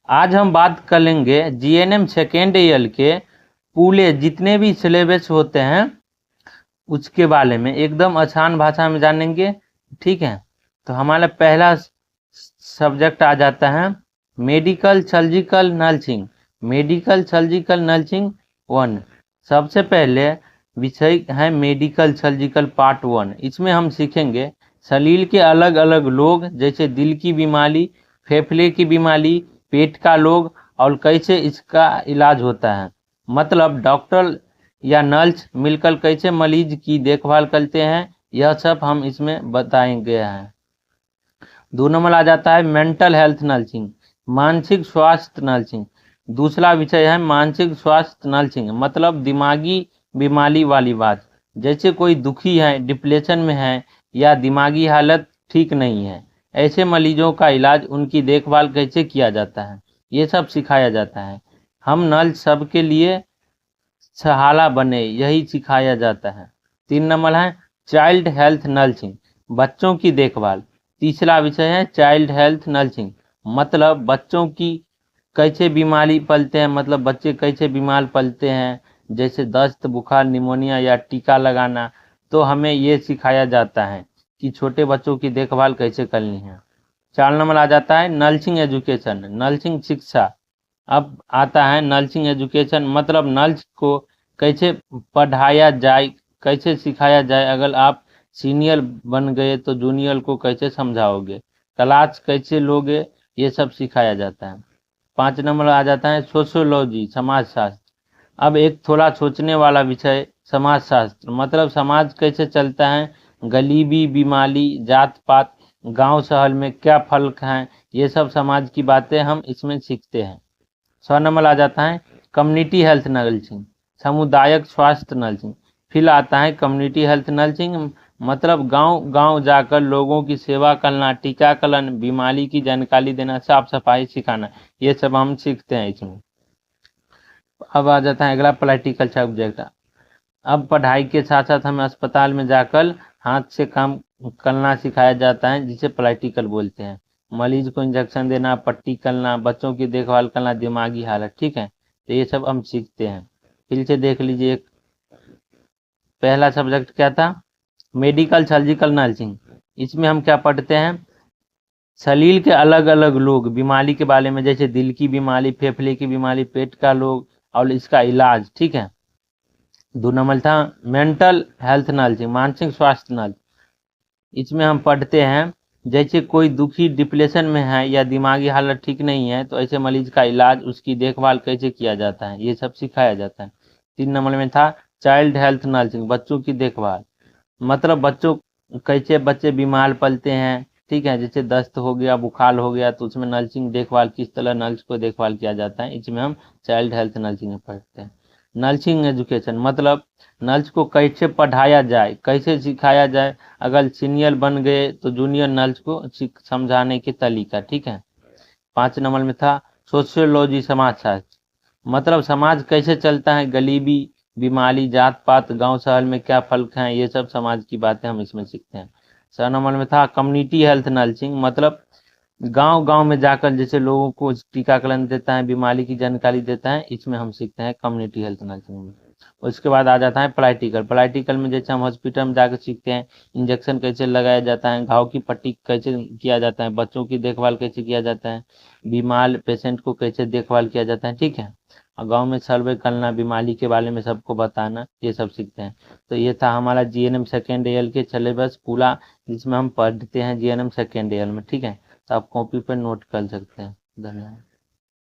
आज हम बात कर लेंगे जीएनएम सेकेंड ईयर के पूरे जितने भी सिलेबस होते हैं उसके बारे में एकदम आसान भाषा में जानेंगे। ठीक है, तो हमारा पहला सब्जेक्ट आ जाता है medical surgical nursing. Medical surgical nursing 1 सबसे पहले विषय है मेडिकल सर्जिकल पार्ट 1। इसमें हम सीखेंगे शरीर के अलग अलग लोग, जैसे दिल की बीमारी, फेफड़े की बीमारी, पेट का लोग, और कैसे इसका इलाज होता है। मतलब डॉक्टर या नर्स मिलकर कैसे मरीज की देखभाल करते हैं, यह सब हम इसमें बताएंगे हैं। 2 नंबर आ जाता है मेंटल हेल्थ नर्सिंग, मानसिक स्वास्थ्य नर्सिंग। दूसरा विषय है मानसिक स्वास्थ्य नर्सिंग, मतलब दिमागी बीमारी वाली बात, जैसे कोई दुखी है, डिप्रेशन में है या दिमागी हालत ठीक नहीं है, ऐसे मरीजों का इलाज, उनकी देखभाल कैसे किया जाता है, ये सब सिखाया जाता है। हम नर्स सबके लिए सहारा बने, यही सिखाया जाता है। 3 नंबर है चाइल्ड हेल्थ नर्सिंग, बच्चों की देखभाल। तीसरा विषय है चाइल्ड हेल्थ नर्सिंग, मतलब बच्चों की कैसे बीमारी पलते हैं, मतलब बच्चे कैसे बीमार पलते हैं, जैसे दस्त, बुखार, निमोनिया या टीका लगाना, तो हमें ये सिखाया जाता है कि छोटे बच्चों की देखभाल कैसे करनी है। 4 नंबर आ जाता है नर्सिंग एजुकेशन, नर्सिंग शिक्षा। अब आता है नर्सिंग एजुकेशन, मतलब नर्स को कैसे पढ़ाया जाए, कैसे सिखाया जाए, अगर आप सीनियर बन गए तो जूनियर को कैसे समझाओगे, क्लास कैसे लोगे, ये सब सिखाया जाता है। 5 नंबर आ जाता है सोशियोलॉजी, समाजशास्त्र। अब एक थोड़ा सोचने वाला विषय समाजशास्त्र, मतलब समाज कैसे चलता है, गरीबी, बीमारी, जात पात, गांव शहर में क्या फर्क है, ये सब समाज की बातें हम इसमें सीखते हैं। 6 नंबर आ जाता है कम्युनिटी हेल्थ नर्सिंग, सामुदायिक स्वास्थ्य नर्सिंग। फिर आता है कम्युनिटी हेल्थ नर्सिंग, मतलब गांव गांव जाकर लोगों की सेवा करना, टीकाकरण, बीमारी की जानकारी देना, साफ सफाई सिखाना, ये सब हम सीखते हैं इसमें। अब आ जाता है अगला प्रैक्टिकल सब्जेक्ट। अब पढ़ाई के साथ साथ हमें अस्पताल में जाकर हाथ से काम करना सिखाया जाता है, जिसे प्रैक्टिकल बोलते हैं। मरीज को इंजेक्शन देना, पट्टी करना, बच्चों की देखभाल करना, दिमागी हालत। ठीक है, तो ये सब हम सीखते हैं। फिर से देख लीजिए, पहला सब्जेक्ट क्या था, मेडिकल सर्जिकल नर्सिंग। इसमें हम क्या पढ़ते हैं, शरीर के अलग अलग लोग बीमारी के बारे में, जैसे दिल की बीमारी, फेफड़े की बीमारी, पेट का लोग, और इसका इलाज। ठीक है। 2 नंबर था मेंटल हेल्थ नर्सिंग, मानसिक स्वास्थ्य नर्स। इसमें हम पढ़ते हैं जैसे कोई दुखी, डिप्रेशन में है या दिमागी हालत ठीक नहीं है, तो ऐसे मरीज का इलाज, उसकी देखभाल कैसे किया जाता है, ये सब सिखाया जाता है। 3 नंबर में था चाइल्ड हेल्थ नर्सिंग, बच्चों की देखभाल, मतलब बच्चों कैसे बच्चे बीमार पलते हैं। ठीक है, जैसे दस्त हो गया, बुखार हो गया, तो उसमें नर्सिंग देखभाल, किस तरह नर्स को देखभाल किया जाता है, इसमें हम चाइल्ड हेल्थ नर्सिंग में पढ़ते हैं। नर्सिंग एजुकेशन, मतलब नर्स को कैसे पढ़ाया जाए, कैसे सिखाया जाए, अगर सीनियर बन गए तो जूनियर नर्स को समझाने के तरीका। ठीक है। 5 नंबर में था सोशियोलॉजी, समाजशास्त्र, मतलब समाज कैसे चलता है, गरीबी, बीमारी, जात पात, गांव शहर में क्या फर्क है, ये सब समाज की बातें हम इसमें सीखते हैं। 6 नंबर में था कम्युनिटी हेल्थ नर्सिंग, मतलब गांव गांव में जाकर जैसे लोगों को टीकाकरण देता है, बीमारी की जानकारी देता है, इसमें हम सीखते हैं कम्युनिटी हेल्थ नर्सिंग में। उसके बाद आ जाता है प्रैक्टिकल। प्रैक्टिकल में जैसे हम हॉस्पिटल में जाकर सीखते हैं इंजेक्शन कैसे लगाया जाता है, घाव की पट्टी कैसे किया जाता है, बच्चों की देखभाल कैसे किया जाता है, बीमार पेशेंट को कैसे देखभाल किया जाता है। ठीक है, और गांव में सर्वे करना, बीमारी के बारे में सबको बताना, ये सब सीखते हैं। तो ये था हमारा जीएनएम सेकेंड ईयर के सिलेबस पूरा, जिसमें हम पढ़ते हैं जीएनएम सेकेंड ईयर में। ठीक है, तो आप कॉपी पर नोट कर सकते हैं। धन्यवाद।